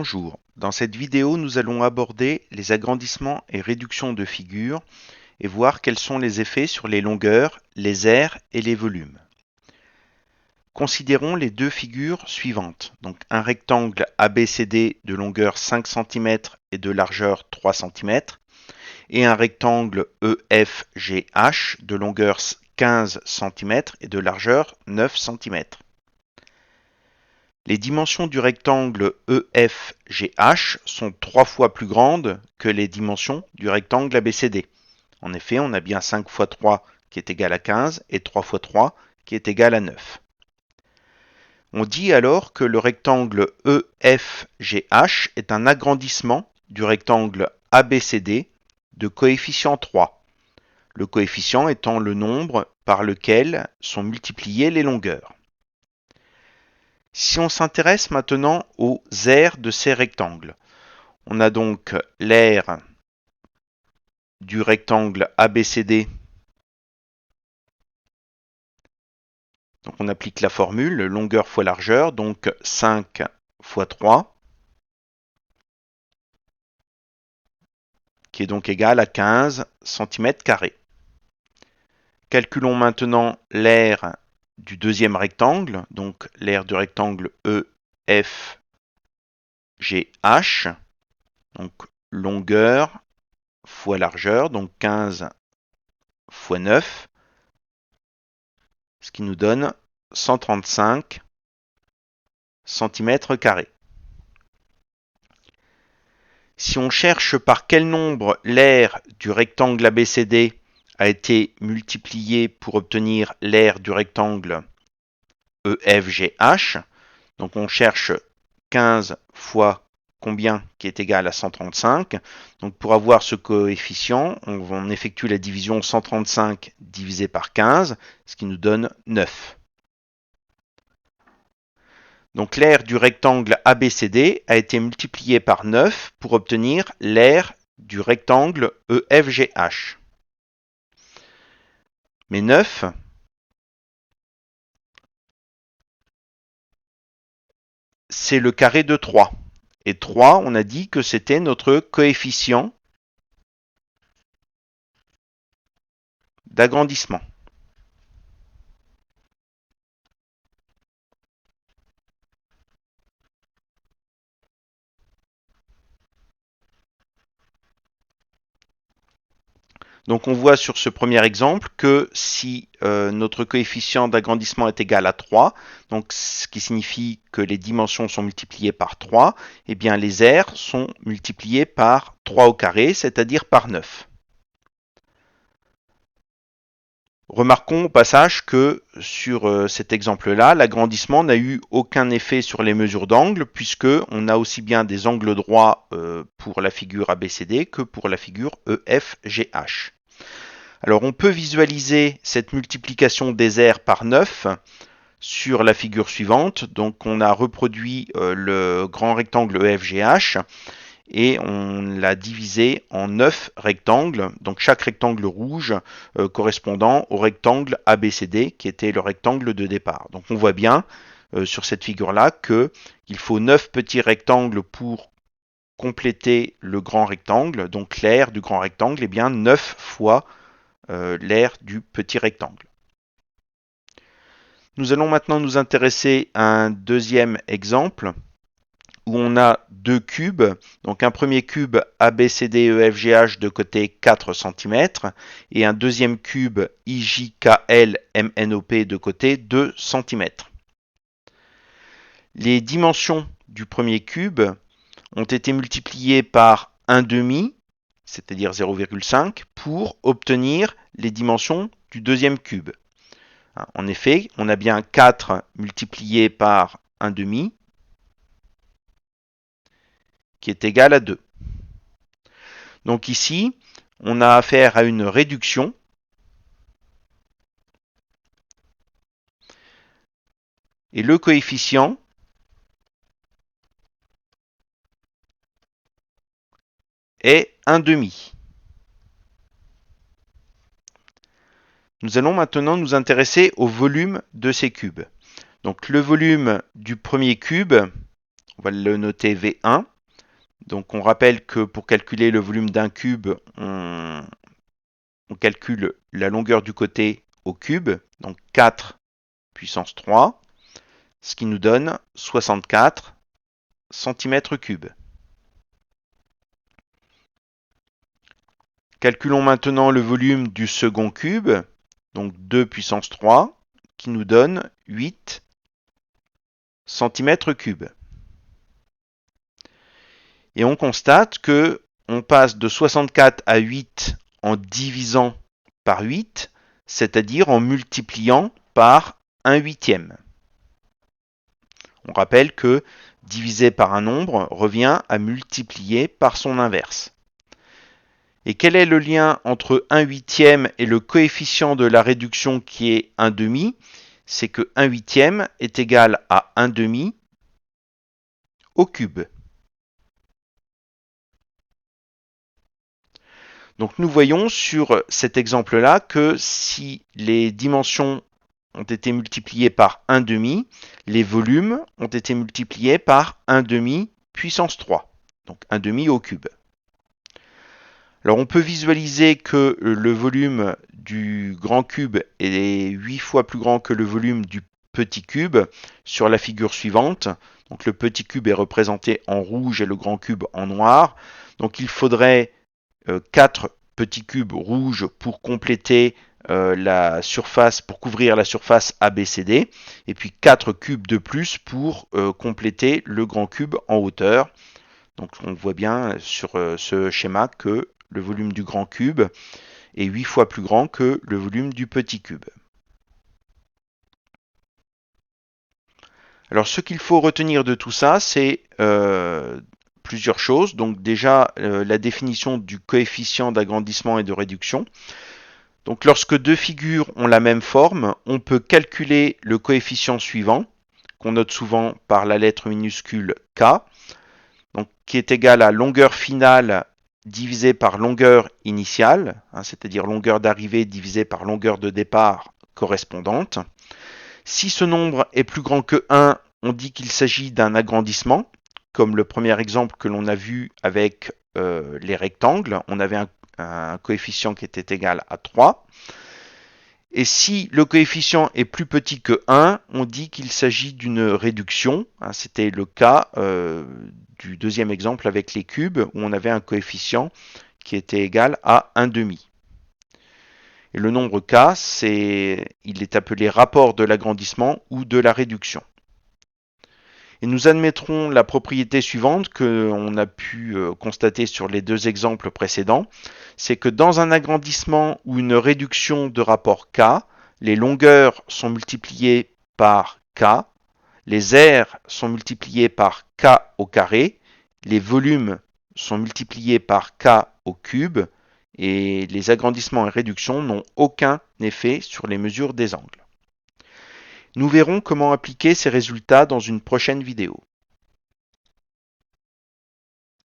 Bonjour, dans cette vidéo nous allons aborder les agrandissements et réductions de figures et voir quels sont les effets sur les longueurs, les aires et les volumes. Considérons les deux figures suivantes, donc un rectangle ABCD de longueur 5 cm et de largeur 3 cm et un rectangle EFGH de longueur 15 cm et de largeur 9 cm. Les dimensions du rectangle EFGH sont 3 fois plus grandes que les dimensions du rectangle ABCD. En effet, on a bien 5 fois 3 qui est égal à 15 et 3 fois 3 qui est égal à 9. On dit alors que le rectangle EFGH est un agrandissement du rectangle ABCD de coefficient 3, le coefficient étant le nombre par lequel sont multipliées les longueurs. Si on s'intéresse maintenant aux aires de ces rectangles, on a donc l'aire du rectangle ABCD. Donc on applique la formule longueur fois largeur, donc 5 fois 3, qui est donc égal à 15 cm². Calculons maintenant l'aire du deuxième rectangle, donc l'aire du rectangle EFGH, donc longueur fois largeur, donc 15 fois 9, ce qui nous donne 135 cm². Si on cherche par quel nombre l'aire du rectangle ABCD a été multipliée pour obtenir l'aire du rectangle EFGH, donc on cherche 15 fois combien qui est égal à 135. Donc pour avoir ce coefficient, on effectue la division 135 divisé par 15, ce qui nous donne 9. Donc l'aire du rectangle ABCD a été multipliée par 9 pour obtenir l'aire du rectangle EFGH. Mais 9, c'est le carré de 3. Et 3, on a dit que c'était notre coefficient d'agrandissement. Donc on voit sur ce premier exemple que si notre coefficient d'agrandissement est égal à 3, donc ce qui signifie que les dimensions sont multipliées par 3, eh bien les aires sont multipliées par 3 au carré, c'est-à-dire par 9. Remarquons au passage que sur cet exemple-là, l'agrandissement n'a eu aucun effet sur les mesures d'angle, puisque on a aussi bien des angles droits pour la figure ABCD que pour la figure EFGH. Alors on peut visualiser cette multiplication des aires par 9 sur la figure suivante. Donc on a reproduit le grand rectangle EFGH et on l'a divisé en 9 rectangles, donc chaque rectangle rouge correspondant au rectangle ABCD qui était le rectangle de départ. Donc on voit bien sur cette figure-là qu'il faut 9 petits rectangles pour compléter le grand rectangle. Donc l'aire du grand rectangle est bien 9 fois l'aire du petit rectangle. Nous allons maintenant nous intéresser à un deuxième exemple où on a deux cubes, donc un premier cube ABCDEFGH de côté 4 cm et un deuxième cube IJKLMNOP de côté 2 cm. Les dimensions du premier cube ont été multipliées par 1/2, c'est-à-dire 0,5, pour obtenir les dimensions du deuxième cube. En effet, on a bien 4 multiplié par 1/2, qui est égal à 2. Donc ici, on a affaire à une réduction. Et le coefficient est 1/2. Nous allons maintenant nous intéresser au volume de ces cubes. Donc le volume du premier cube, on va le noter V1, Donc on rappelle que pour calculer le volume d'un cube, on calcule la longueur du côté au cube, donc 4 puissance 3, ce qui nous donne 64 cm3. Calculons maintenant le volume du second cube, donc 2 puissance 3, qui nous donne 8 cm3. Et on constate que on passe de 64 à 8 en divisant par 8, c'est-à-dire en multipliant par 1/8. On rappelle que diviser par un nombre revient à multiplier par son inverse. Et quel est le lien entre 1/8 et le coefficient de la réduction qui est 1/2? C'est que 1/8 est égal à 1/2 au cube. Donc nous voyons sur cet exemple-là que si les dimensions ont été multipliées par 1/2, les volumes ont été multipliés par 1/2 puissance 3, donc 1/2 au cube. Alors on peut visualiser que le volume du grand cube est 8 fois plus grand que le volume du petit cube sur la figure suivante. Donc le petit cube est représenté en rouge et le grand cube en noir. Donc il faudrait 4 petits cubes rouges pour compléter la surface, pour couvrir la surface ABCD, et puis 4 cubes de plus pour compléter le grand cube en hauteur. Donc on voit bien sur ce schéma que le volume du grand cube est 8 fois plus grand que le volume du petit cube. Alors ce qu'il faut retenir de tout ça, c'est plusieurs choses. Donc déjà la définition du coefficient d'agrandissement et de réduction. Donc lorsque deux figures ont la même forme, on peut calculer le coefficient suivant, qu'on note souvent par la lettre minuscule K, donc, qui est égal à longueur finale divisé par longueur initiale, c'est-à-dire longueur d'arrivée divisée par longueur de départ correspondante. Si ce nombre est plus grand que 1, on dit qu'il s'agit d'un agrandissement, comme le premier exemple que l'on a vu avec les rectangles. On avait un coefficient qui était égal à 3. Et si le coefficient est plus petit que 1, on dit qu'il s'agit d'une réduction. C'était le cas du deuxième exemple avec les cubes, où on avait un coefficient qui était égal à 1/2. Et le nombre K, il est appelé rapport de l'agrandissement ou de la réduction. Et nous admettrons la propriété suivante que l'on a pu constater sur les deux exemples précédents, c'est que dans un agrandissement ou une réduction de rapport K, les longueurs sont multipliées par K, les aires sont multipliées par K au carré, les volumes sont multipliés par K au cube, et les agrandissements et réductions n'ont aucun effet sur les mesures des angles. Nous verrons comment appliquer ces résultats dans une prochaine vidéo.